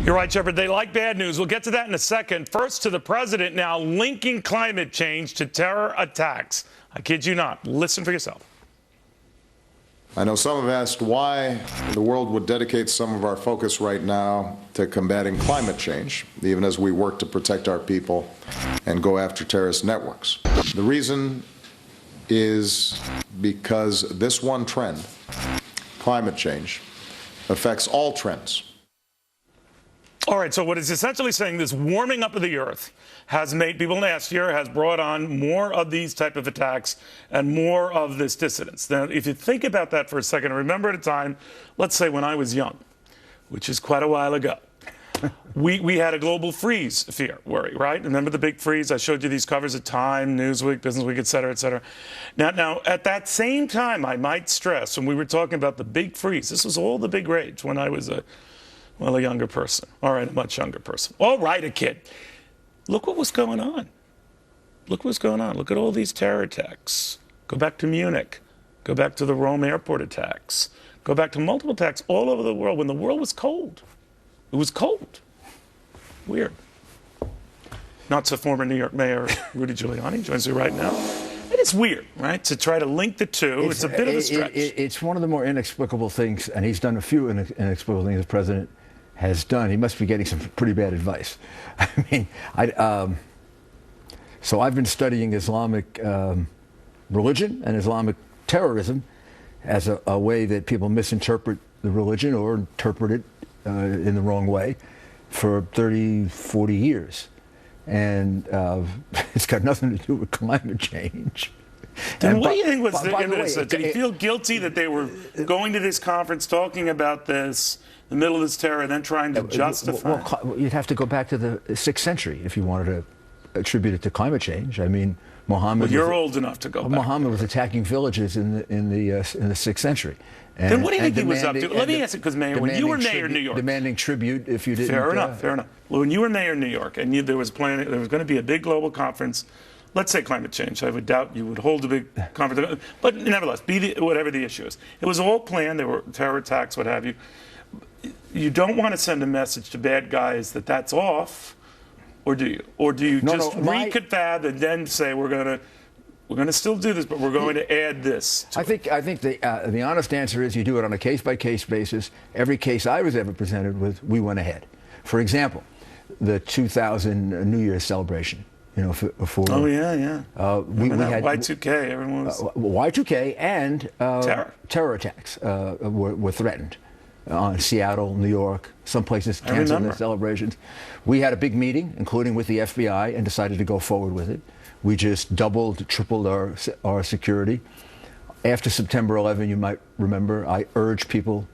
You're right, Shepard. They like bad news. We'll get to that in a second. First, to the president now linking climate change to terror attacks. I kid you not. Listen for yourself. I know some have asked why the world would dedicate some of our focus right now to combating climate change, even as we work to protect our people and go after terrorist networks. The reason is because this one trend, climate change, affects all trends. All right, so what it's essentially saying, this warming up of the earth has made people last year, has brought on more of these type of attacks and more of this dissidence. Now, if you think about that for a second, remember at a time, let's say when I was young, which is quite a while ago, we had a global freeze worry, right? Remember the big freeze? I showed you these covers at Time, Newsweek, Businessweek, et cetera, et cetera. Now, at that same time, I might stress, when we were talking about the big freeze, this was all the big rage when I was a younger person. All right, a much younger person. All right, a kid. Look what was going on. Look what was going on. Look at all these terror attacks. Go back to Munich. Go back to the Rome airport attacks. Go back to multiple attacks all over the world when the world was cold. It was cold. Weird. Not so former New York Mayor Rudy Giuliani joins me right now. It is weird, right, to try to link the two. It's a bit of a stretch. It's one of the more inexplicable things, and he's done a few inexplicable things the president has done. He must be getting some pretty bad advice. I mean, so I've been studying Islamic religion and Islamic terrorism as a way that people misinterpret the religion or interpret it in the wrong way for 30, 40 years. And it's got nothing to do with climate change. Then what do you think was the impetus? Did he feel guilty that they were going to this conference talking about this, the middle of this terror, and then trying to justify? Well, you'd have to go back to the 6th century if you wanted to attribute it to climate change. I mean, Muhammad. Well, you're old enough to go back. Muhammad was attacking villages in the 6th century. And, then what do you think he was up to? Let me ask you, because Mayor, when you were mayor of New York, demanding tribute if you didn't. Fair enough. Well, when you were mayor of New York, and there was going to be a big global conference. Let's say climate change. I would doubt you would hold a big conference, but nevertheless, whatever the issue is, it was all planned. There were terror attacks, what have you. You don't want to send a message to bad guys that that's off, or do you? Or do you reconfab and then say we're going to still do this, but we're going to add this? I think the honest answer is you do it on a case-by-case basis. Every case I was ever presented with, we went ahead. For example, the 2000 New Year's celebration. You know, for oh yeah. We had Y2K. Everyone was Y2K and terror attacks were threatened on Seattle, New York, some places canceled their celebrations. We had a big meeting, including with the FBI, and decided to go forward with it. We just doubled, tripled our security. After September 11, you might remember, I urged people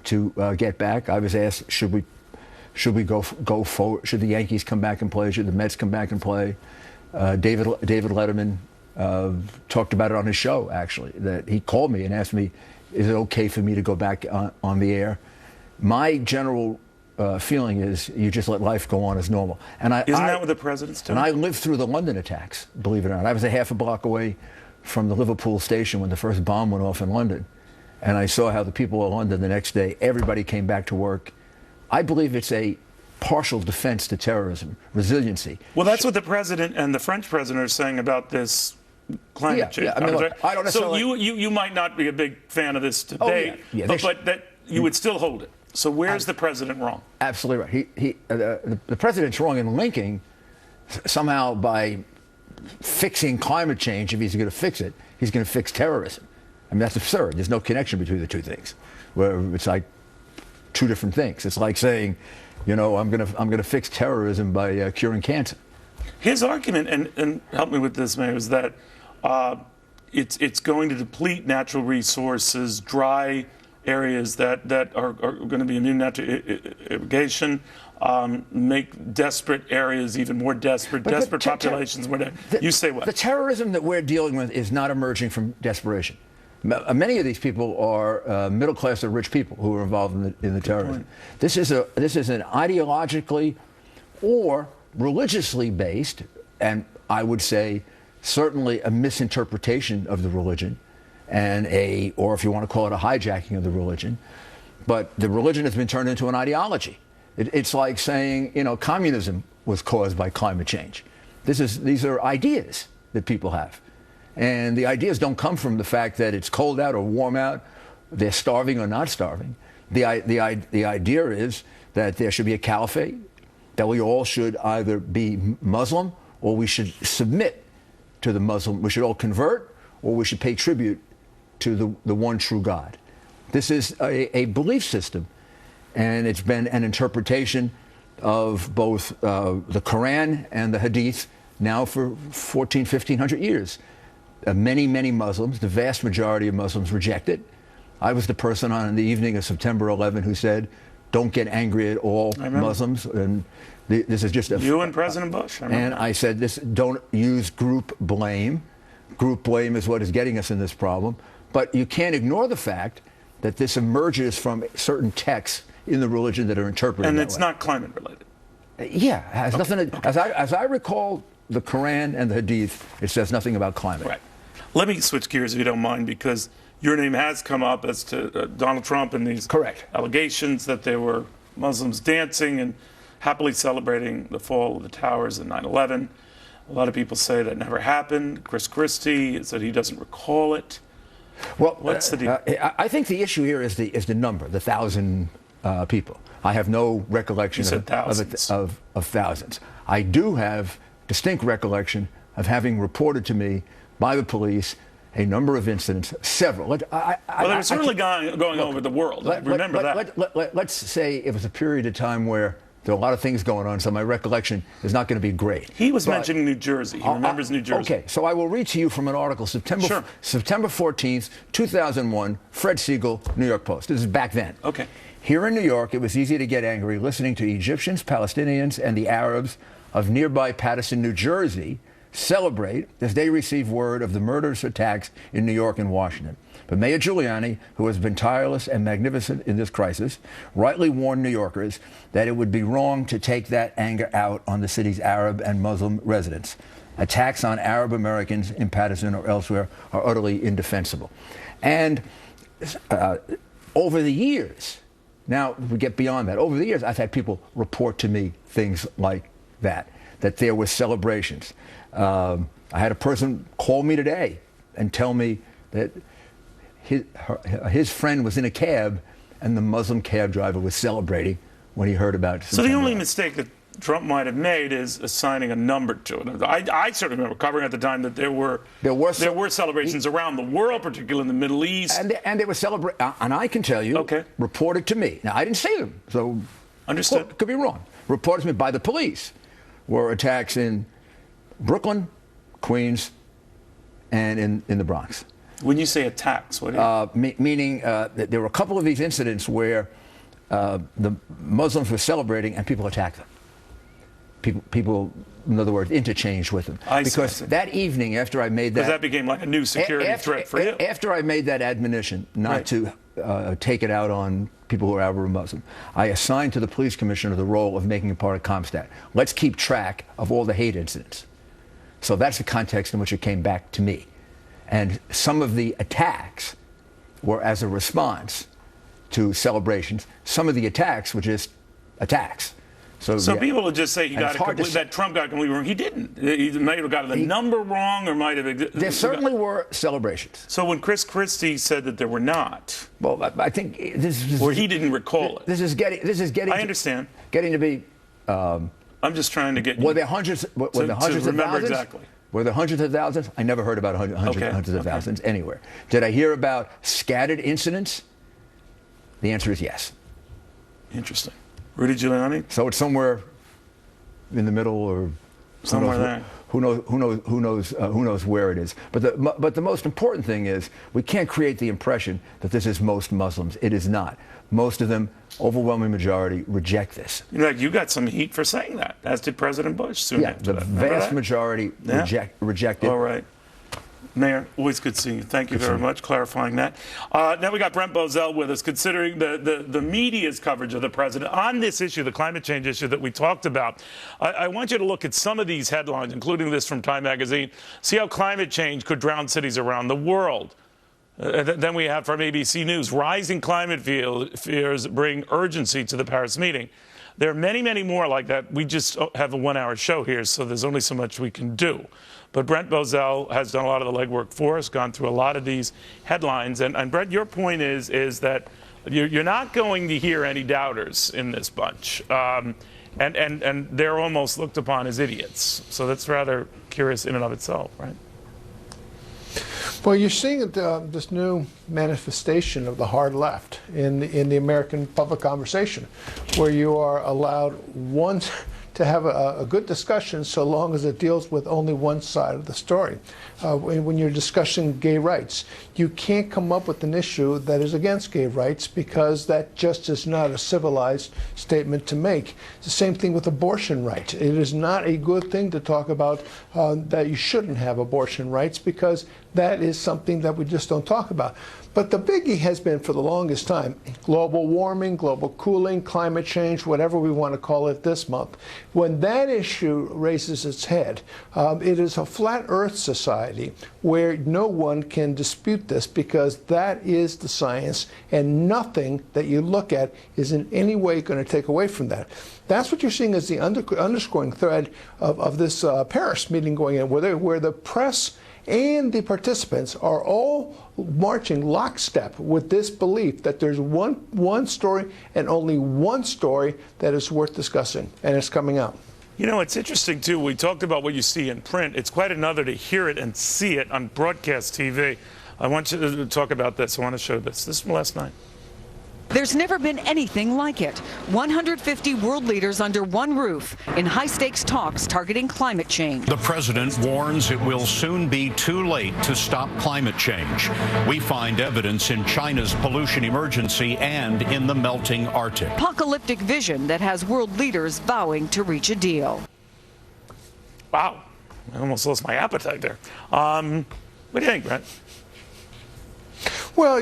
to get back. I was asked, should we go forward? Should the Yankees come back and play? Should the Mets come back and play? David Letterman talked about it on his show, actually, that he called me and asked me, is it okay for me to go back on the air? My general feeling is you just let life go on as normal. And Isn't that what the president's doing? And I lived through the London attacks, believe it or not. I was a half a block away from the Liverpool station when the first bomb went off in London. And I saw how the people of London the next day, everybody came back to work. I believe it's a partial defense to terrorism, resiliency. Well, that's what the president and the French president are saying about this climate change. Yeah. I mean, look, I don't necessarily... So you might not be a big fan of this debate, but that you would still hold it. So where's the president wrong? Absolutely right. The president's wrong in linking somehow by fixing climate change. If he's going to fix it, he's going to fix terrorism. I mean, that's absurd. There's no connection between the two things. Where it's like two different things. It's like saying, you know, I'm gonna fix terrorism by curing cancer. His argument, and help me with this, Mayor, is that it's going to deplete natural resources, dry areas that are going to be immune to irrigation, make desperate areas even more desperate, desperate populations more desperate. You say what? The terrorism that we're dealing with is not emerging from desperation. Many of these people are middle class or rich people who are involved in the terrorism. This is an ideologically or religiously based, and I would say certainly a misinterpretation of the religion, and or if you want to call it a hijacking of the religion. But the religion has been turned into an ideology. It's like saying, communism was caused by climate change. These are ideas that people have. And the ideas don't come from the fact that it's cold out or warm out, they're starving or not starving. The idea is that there should be a caliphate, that we all should either be Muslim or we should submit to the Muslim. We should all convert or we should pay tribute to the one true God. This is a belief system, and it's been an interpretation of both the Quran and the Hadith now for 1,1500 years. Many Muslims, the vast majority of Muslims, reject it. I was the person on the evening of September 11 who said, don't get angry at all Muslims. And this is just you and President Bush. I said, don't use group blame. Group blame is what is getting us in this problem. But you can't ignore the fact that this emerges from certain texts in the religion that are interpreted and that it's way. not climate related. Yeah, it has nothing to, as I recall the Quran and the Hadith, it says nothing about climate. Right. Let me switch gears if you don't mind, because your name has come up as to Donald Trump and these allegations that there were Muslims dancing and happily celebrating the fall of the towers in 9/11. A lot of people say that never happened. Chris Christie said he doesn't recall it. Well, what's the deal? I think the issue here is the number, the 1,000 people. I have no recollection of thousands. I do have distinct recollection of having reported to me by the police a number of incidents, several. Well, they were certainly going over the world. Remember that. Let's say it was a period of time where there were a lot of things going on, so my recollection is not going to be great. He was mentioning New Jersey. He remembers New Jersey. Okay, so I will read to you from an article, September 14th, 2001, Fred Siegel, New York Post. This is back then. Okay. Here in New York, it was easy to get angry listening to Egyptians, Palestinians, and the Arabs of nearby Paterson, New Jersey, celebrate as they receive word of the murderous attacks in New York and Washington. But Mayor Giuliani, who has been tireless and magnificent in this crisis, rightly warned New Yorkers that it would be wrong to take that anger out on the city's Arab and Muslim residents. Attacks on Arab Americans in Paterson or elsewhere are utterly indefensible. And over the years, now we get beyond that, over the years I've had people report to me things like that there were celebrations. I had a person call me today and tell me that his friend was in a cab and the Muslim cab driver was celebrating when he heard about it. So the only mistake that Trump might have made is assigning a number to it. I certainly remember covering at the time that there were celebrations around the world, particularly in the Middle East. And they were celebrating, and I can tell you, reported to me. Now, I didn't see them, so understood. Could be wrong. Reported to me by the police were attacks in Brooklyn, Queens, and in the Bronx. When you say attacks, what do you meaning that there were a couple of these incidents where the Muslims were celebrating and people attacked them. People, in other words, interchanged with them. Because that evening, after I made that... Because that became like a new security threat for you. After I made that admonition not to take it out on people who are Arab or Muslim, I assigned to the police commissioner the role of making it part of CompStat. Let's keep track of all the hate incidents. So that's the context in which it came back to me. And some of the attacks were as a response to celebrations. Some of the attacks were just attacks. So people would just say that Trump got completely wrong. He didn't. He might have gotten the number wrong, or might have. There certainly were celebrations. So when Chris Christie said that there were not, well, I think this is. Or he didn't recall it. This is getting. I understand. Getting to be. I'm just trying to get. Were there hundreds? Were there hundreds of thousands? Exactly. Were there hundreds of thousands? I never heard about hundreds of thousands anywhere. Did I hear about scattered incidents? The answer is yes. Interesting. Rudy Giuliani? So it's somewhere in the middle, or somewhere there. Who knows where it is? But the most important thing is we can't create the impression that this is most Muslims. It is not. Most of them, overwhelming majority, reject this. You got some heat for saying that, as did President Bush soon after that. The vast majority reject it. All right. Mayor, always good seeing you. Thank you very much clarifying that. Now we got Brent Bozell with us, considering the media's coverage of the president on this issue, the climate change issue that we talked about. I want you to look at some of these headlines, including this from Time magazine. See how climate change could drown cities around the world. Then we have from ABC News, rising climate fears bring urgency to the Paris meeting. There are many, many more like that. We just have a one-hour show here, so there's only so much we can do. But Brent Bozell has done a lot of the legwork for us, gone through a lot of these headlines. And Brent, your point is that you're not going to hear any doubters in this bunch. And they're almost looked upon as idiots. So that's rather curious in and of itself, right? Well, you're seeing this new manifestation of the hard left in the American public conversation, where you are allowed to have a good discussion so long as it deals with only one side of the story. When you're discussing gay rights, you can't come up with an issue that is against gay rights because that just is not a civilized statement to make. It's the same thing with abortion rights. It is not a good thing to talk about that you shouldn't have abortion rights, because that is something that we just don't talk about. But the biggie has been for the longest time global warming, global cooling, climate change, whatever we want to call it this month. When that issue raises its head, it is a flat earth society where no one can dispute this, because that is the science, and nothing that you look at is in any way going to take away from that. That's what you're seeing as the underscoring thread of this Paris meeting going in, where the press and the participants are all marching lockstep with this belief that there's one story and only one story that is worth discussing, and it's coming out. You know, it's interesting, too. We talked about what you see in print. It's quite another to hear it and see it on broadcast TV. I want you to talk about this. I want to show this. This is from last night. There's never been anything like it. 150 world leaders under one roof in high-stakes talks targeting climate change. The president warns it will soon be too late to stop climate change. We find evidence in China's pollution emergency and in the melting Arctic. Apocalyptic vision that has world leaders vowing to reach a deal. Wow. I almost lost my appetite there. What do you think, Brent? Well,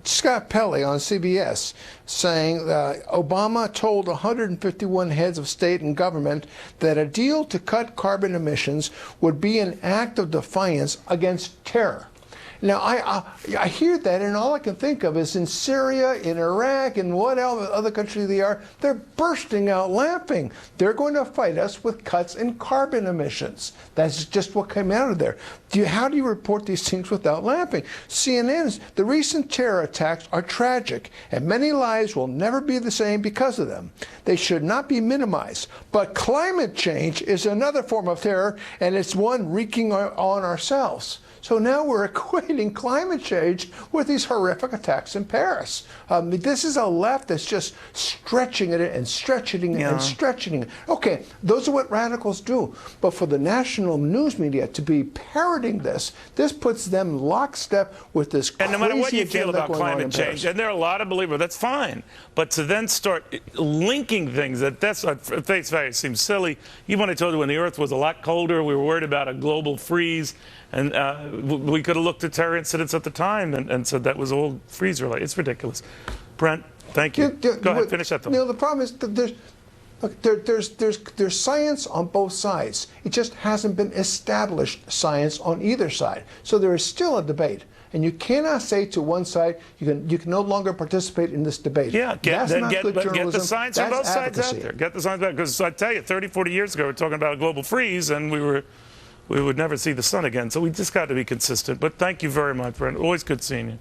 Scott Pelley on CBS saying that Obama told 151 heads of state and government that a deal to cut carbon emissions would be an act of defiance against terror. Now, I hear that, and all I can think of is in Syria, in Iraq, and what other country they are, they're bursting out laughing. They're going to fight us with cuts in carbon emissions. That's just what came out of there. How do you report these things without laughing? CNN's, the recent terror attacks are tragic, and many lives will never be the same because of them. They should not be minimized. But climate change is another form of terror, and it's one wreaking on ourselves. So now we're equating climate change with these horrific attacks in Paris. This is a left that's just stretching it and stretching it and stretching it. Okay, those are what radicals do. But for the national news media to be parroting this puts them lockstep with this crazy agenda. And no matter what you feel about climate change, and there are a lot of believers, that's fine. But to then start linking things that's at face value seems silly. Even when I told you when the Earth was a lot colder, we were worried about a global freeze. And we could have looked at terror incidents at the time and said that was all freeze-related. It's ridiculous. Brent, thank you. Go ahead, finish that thought. Neil, the problem is that there's science on both sides. It just hasn't been established science on either side. So there is still a debate. And you cannot say to one side, you can no longer participate in this debate. Yeah, get the science on both sides out there. Get the science back. Because I tell you, 30, 40 years ago, we were talking about a global freeze, and we would never see the sun again. So we just got to be consistent. But thank you very much, Brent. Always good seeing you.